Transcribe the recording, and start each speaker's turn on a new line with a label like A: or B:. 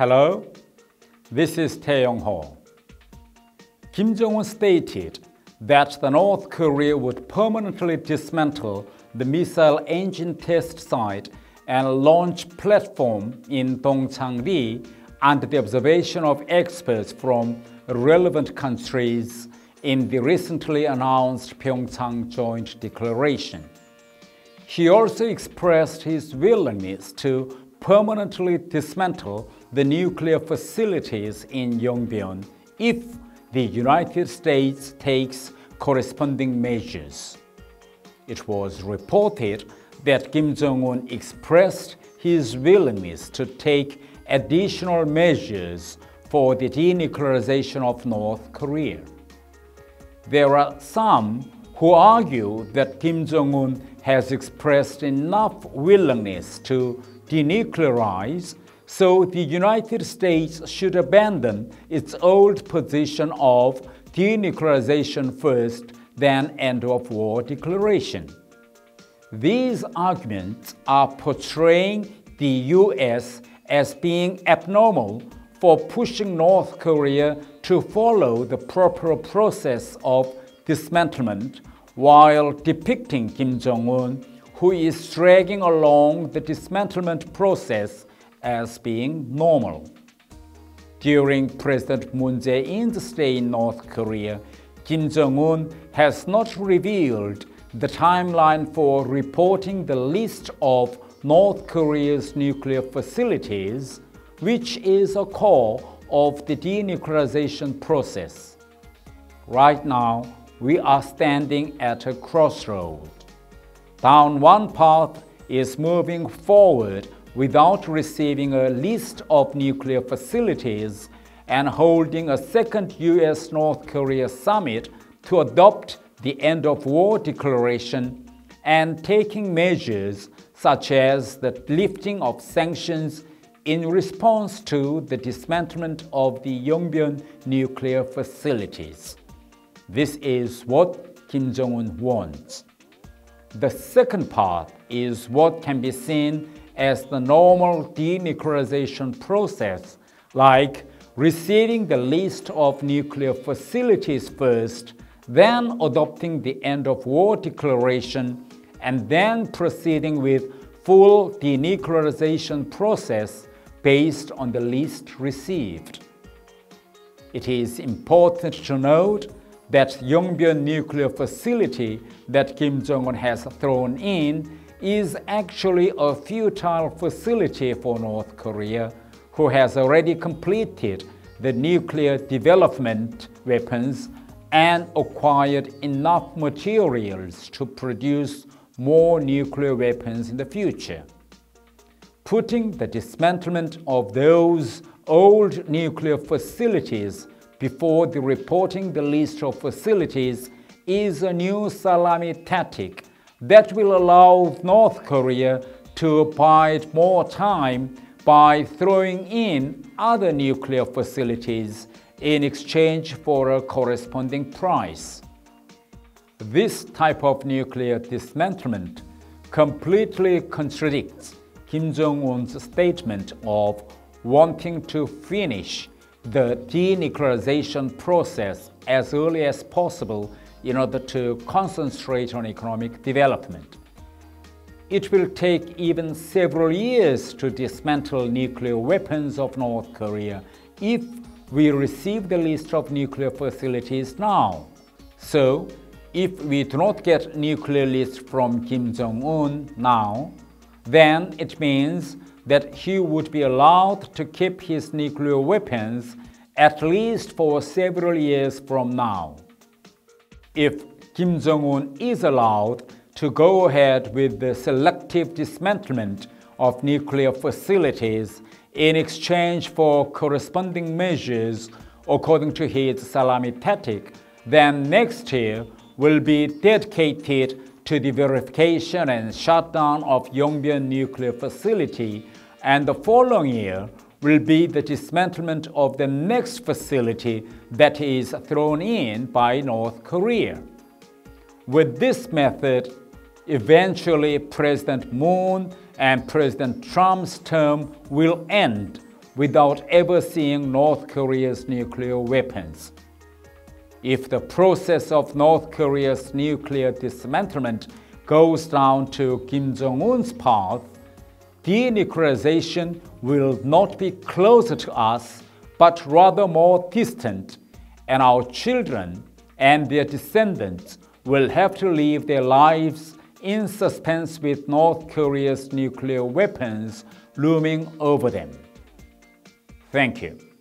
A: Hello, this is Thae Yong Ho. Kim Jong-un stated that the North Korea would permanently dismantle the missile engine test site and launch platform in Dongchang-ri under the observation of experts from relevant countries in the recently announced Pyeongchang Joint Declaration. He also expressed his willingness to permanently dismantle the nuclear facilities in Yongbyon if the United States takes corresponding measures. It was reported that Kim Jong-un expressed his willingness to take additional measures for the denuclearization of North Korea. There are some who argue that Kim Jong-un has expressed enough willingness to denuclearize, so the United States should abandon its old position of denuclearization first, then end-of-war declaration. These arguments are portraying the U.S. as being abnormal for pushing North Korea to follow the proper process of dismantlement, while depicting Kim Jong-un, who is dragging along the dismantlement process, as being normal. During President Moon Jae-in's stay in North Korea, Kim Jong-un has not revealed the timeline for reporting the list of North Korea's nuclear facilities, which is a core of the denuclearization process. Right now, we are standing at a crossroad. Down one path is moving forward without receiving a list of nuclear facilities and holding a second U.S.-North Korea summit to adopt the end-of-war declaration and taking measures such as the lifting of sanctions in response to the dismantlement of the Yongbyon nuclear facilities. This is what Kim Jong-un wants. The second part is what can be seen as the normal denuclearization process, like receiving the list of nuclear facilities first, then adopting the end-of-war declaration, and then proceeding with full denuclearization process based on the list received. It is important to note that Yongbyon nuclear facility that Kim Jong-un has thrown in is actually a futile facility for North Korea, who has already completed the nuclear development weapons and acquired enough materials to produce more nuclear weapons in the future. Putting the dismantlement of those old nuclear facilities before the reporting the list of facilities is a new salami tactic that will allow North Korea to bide more time by throwing in other nuclear facilities in exchange for a corresponding price. This type of nuclear dismantlement completely contradicts Kim Jong-un's statement of wanting to finish the denuclearization process as early as possible in order to concentrate on economic development. It will take even several years to dismantle nuclear weapons of North Korea if we receive the list of nuclear facilities now. So, if we do not get nuclear list from Kim Jong-un now, then it means that he would be allowed to keep his nuclear weapons at least for several years from now. If Kim Jong-un is allowed to go ahead with the selective dismantlement of nuclear facilities in exchange for corresponding measures according to his salami tactic, then next year will be dedicated to the verification and shutdown of Yongbyon nuclear facility, and the following year will be the dismantlement of the next facility that is thrown in by North Korea. With this method, eventually President Moon and President Trump's term will end without ever seeing North Korea's nuclear weapons. If the process of North Korea's nuclear dismantlement goes down to Kim Jong-un's path, denuclearization will not be closer to us, but rather more distant, and our children and their descendants will have to live their lives in suspense with North Korea's nuclear weapons looming over them. Thank you.